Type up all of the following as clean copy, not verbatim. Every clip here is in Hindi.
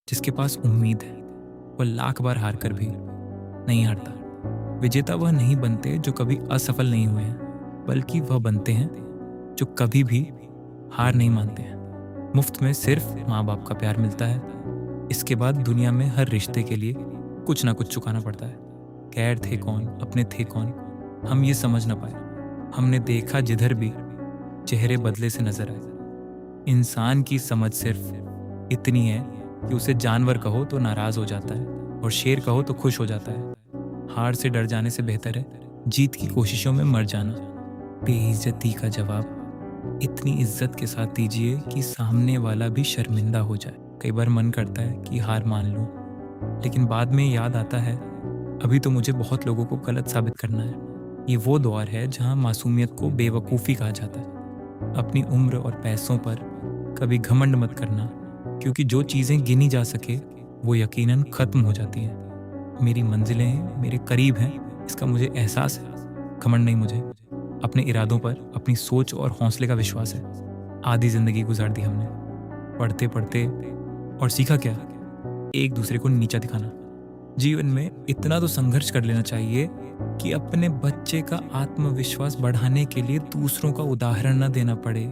जिसके पास उम्मीद है वह लाख बार हार कर भी नहीं हारता। विजेता वह नहीं बनते जो कभी असफल नहीं हुए हैं, बल्कि वह बनते हैं जो कभी भी हार नहीं मानते हैं। मुफ्त में सिर्फ माँ बाप का प्यार मिलता है। इसके बाद दुनिया में हर रिश्ते के लिए कुछ ना कुछ चुकाना पड़ता है। गैर थे कौन, अपने थे कौन, हम ये समझ ना पाए। हमने देखा जिधर भी चेहरे बदले से नजर आए। इंसान की समझ सिर्फ इतनी है कि उसे जानवर कहो तो नाराज हो जाता है और शेर कहो तो खुश हो जाता है। हार से डर जाने से बेहतर है जीत की कोशिशों में मर जाना। बेइज्जती का जवाब इतनी इज्जत के साथ दीजिए कि सामने वाला भी शर्मिंदा हो जाए। कई बार मन करता है कि हार मान लूं, लेकिन बाद में याद आता है अभी तो मुझे बहुत लोगों को गलत साबित करना है। ये वो दौर है जहां मासूमियत को बेवकूफ़ी कहा जाता है। अपनी उम्र और पैसों पर कभी घमंड मत करना, क्योंकि जो चीज़ें गिनी जा सके वो यकीनन ख़त्म हो जाती हैं। मेरी मंजिलें मेरे करीब हैं, इसका मुझे एहसास है। घमंड नहीं मुझे, अपने इरादों पर, अपनी सोच और हौसले का विश्वास है। आधी ज़िंदगी गुजार दी हमने पढ़ते पढ़ते, और सीखा क्या? एक दूसरे को नीचा दिखाना। जीवन में इतना तो संघर्ष कर लेना चाहिए कि अपने बच्चे का आत्मविश्वास बढ़ाने के लिए दूसरों का उदाहरण न देना पड़े।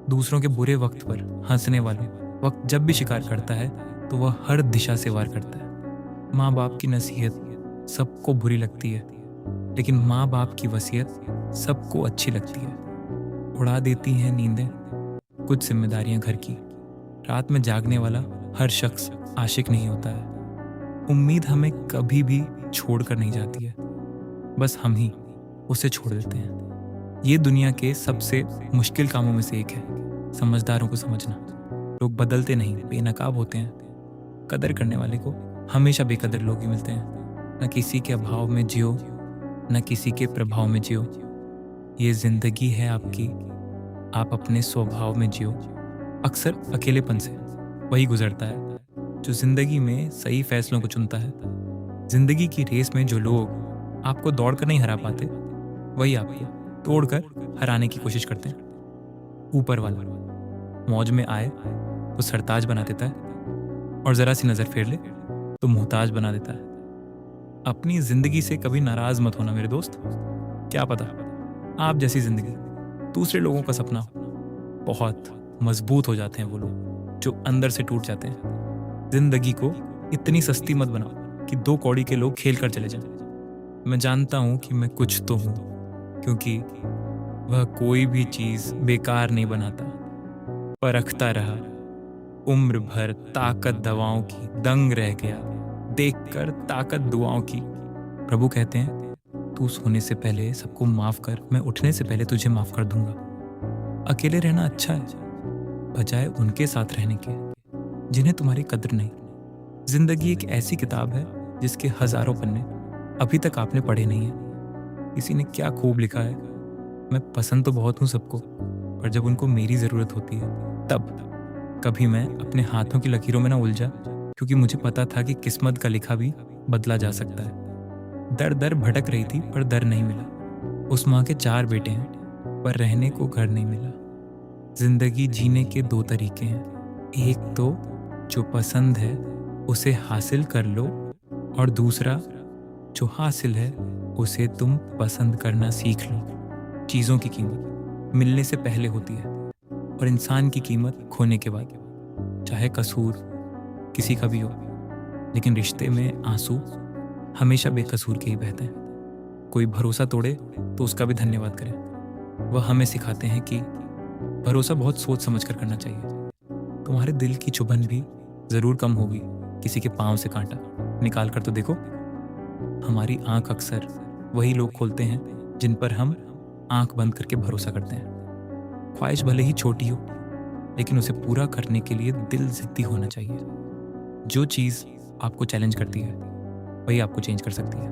दूसरों के बुरे वक्त पर हंसने वाले वक्त जब भी शिकार करता है तो वह हर दिशा से वार करता है। माँ बाप की नसीहत सबको बुरी लगती है, लेकिन माँ बाप की वसीयत सबको अच्छी लगती है। उड़ा देती हैं नींदें कुछ जिम्मेदारियां घर की। रात में जागने वाला हर शख्स आशिक नहीं होता है। उम्मीद हमें कभी भी छोड़कर नहीं जाती है, बस हम ही उसे छोड़ देते हैं। ये दुनिया के सबसे मुश्किल कामों में से एक है, समझदारों को समझना। लोग बदलते नहीं, बेनकाब होते हैं। कदर करने वाले को हमेशा बेकदर लोग ही मिलते हैं। न किसी के अभाव में जियो, न किसी के प्रभाव में जियो। ये जिंदगी है आपकी, आप अपने स्वभाव में जियो। अक्सर अकेलेपन से वही गुजरता है जो जिंदगी में सही फैसलों को चुनता है। जिंदगी की रेस में जो लोग आपको दौड़कर नहीं हरा पाते, वही आपको तोड़कर हराने की कोशिश करते हैं। ऊपर वाला मौज में आए तो सरताज बना देता है, और जरा सी नजर फेर ले तो मोहताज बना देता है। अपनी जिंदगी से कभी नाराज मत होना मेरे दोस्त। क्या पता आप जैसी जिंदगी दूसरे लोगों का सपना हो। बहुत मजबूत हो जाते हैं वो लोग जो अंदर से टूट जाते हैं। जिंदगी को इतनी सस्ती मत बनाओ कि दो कौड़ी के लोग खेल कर चले जाएं। मैं जानता हूं कि मैं कुछ तो हूं, क्योंकि वह कोई भी चीज बेकार नहीं बनाता। परखता रहा उम्र भर ताकत दवाओं की, दंग रह गया देखकर ताकत दुआओं की। प्रभु कहते हैं तू सोने से पहले सबको माफ कर, मैं उठने से पहले तुझे माफ कर दूंगा। अकेले रहना अच्छा है, बजाय उनके साथ रहने के जिन्हें तुम्हारी कद्र नहीं। जिंदगी एक ऐसी किताब है जिसके हजारों पन्ने अभी तक आपने पढ़े नहीं है। किसी ने क्या खूब लिखा है, मैं पसंद तो बहुत हूं सबको, पर जब उनको मेरी जरूरत होती है तब कभी मैं अपने हाथों की लकीरों में ना उलझा, क्योंकि मुझे पता था कि किस्मत का लिखा भी बदला जा सकता है। दर दर भटक रही थी पर दर नहीं मिला। उस माँ के 4 बेटे हैं पर रहने को घर नहीं मिला। जिंदगी जीने के 2 तरीके हैं, एक तो जो पसंद है उसे हासिल कर लो, और दूसरा जो हासिल है उसे तुम पसंद करना सीख लो। चीज़ों की कीमत मिलने से पहले होती है, और इंसान की कीमत खोने के बाद। चाहे कसूर किसी का भी हो, लेकिन रिश्ते में आंसू हमेशा बेकसूर के ही बहते हैं। कोई भरोसा तोड़े तो उसका भी धन्यवाद करें। वह हमें सिखाते हैं कि भरोसा बहुत सोच समझ कर करना चाहिए। तुम्हारे दिल की चुभन भी जरूर कम होगी किसी के पांव से कांटा निकाल कर तो देखो। हमारी आंख अक्सर वही लोग खोलते हैं जिन पर हम आंख बंद करके भरोसा करते हैं। ख्वाहिश भले ही छोटी हो, लेकिन उसे पूरा करने के लिए दिल जिद्दी होना चाहिए। जो चीज़ आपको चैलेंज करती है वही आपको चेंज कर सकती है।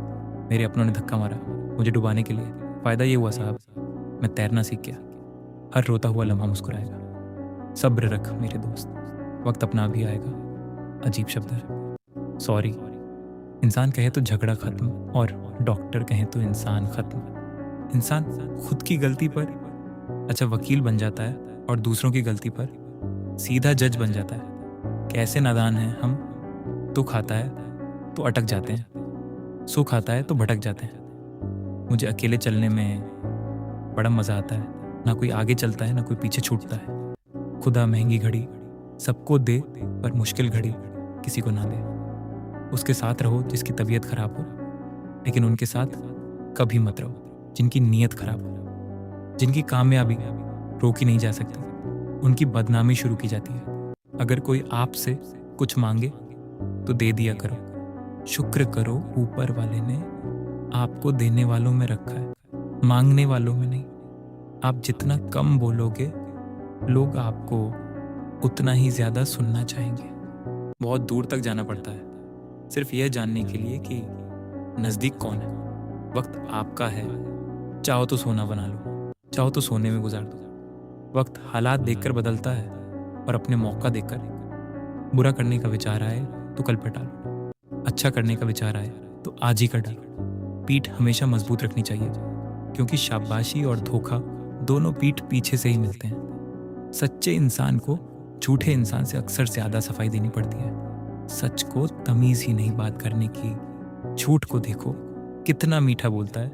मेरे अपनों ने धक्का मारा मुझे डुबाने के लिए। फ़ायदा ये हुआ साहब, मैं तैरना सीख गया। हर रोता हुआ लम्हा मुस्कुराएगा। सब्र रख मेरे दोस्त, वक्त अपना भी आएगा। अजीब शब्द है, सॉरी। इंसान कहे तो झगड़ा खत्म, और डॉक्टर कहे तो इंसान खत्म। इंसान खुद की गलती पर अच्छा वकील बन जाता है, और दूसरों की गलती पर सीधा जज बन जाता है। कैसे नादान हैं हम दुख आता है तो अटक जाते हैं, सुख आता है तो भटक जाते हैं। मुझे अकेले चलने में बड़ा मज़ा आता है। ना कोई आगे चलता है, ना कोई पीछे छूटता है। खुदा महंगी घड़ी सबको दे, पर मुश्किल घड़ी किसी को ना दे। उसके साथ रहो जिसकी तबीयत खराब हो, लेकिन उनके साथ कभी मत रहो जिनकी नीयत खराब हो। जिनकी कामयाबी रोकी नहीं जा सकती, उनकी बदनामी शुरू की जाती है। अगर कोई आपसे कुछ मांगे तो दे दिया करो। शुक्र करो ऊपर वाले ने आपको देने वालों में रखा है, मांगने वालों में नहीं। आप जितना कम बोलोगे, लोग आपको उतना ही ज़्यादा सुनना चाहेंगे। बहुत दूर तक जाना पड़ता है सिर्फ यह जानने के लिए कि नज़दीक कौन है। वक्त आपका है, चाहो तो सोना बना लो, चाहो तो सोने में गुजार दो। वक्त हालात देखकर बदलता है, और अपने मौका देखकर। बुरा करने का विचार आए तो कल पर टालो, अच्छा करने का विचार आए तो आज ही कर डालो। पीठ हमेशा मजबूत रखनी चाहिए, क्योंकि शाबाशी और धोखा दोनों पीठ पीछे से ही मिलते हैं। सच्चे इंसान को झूठे इंसान से अक्सर ज़्यादा सफाई देनी पड़ती है। सच को तमीज़ ही नहीं बात करने की। झूठ को देखो कितना मीठा बोलता है,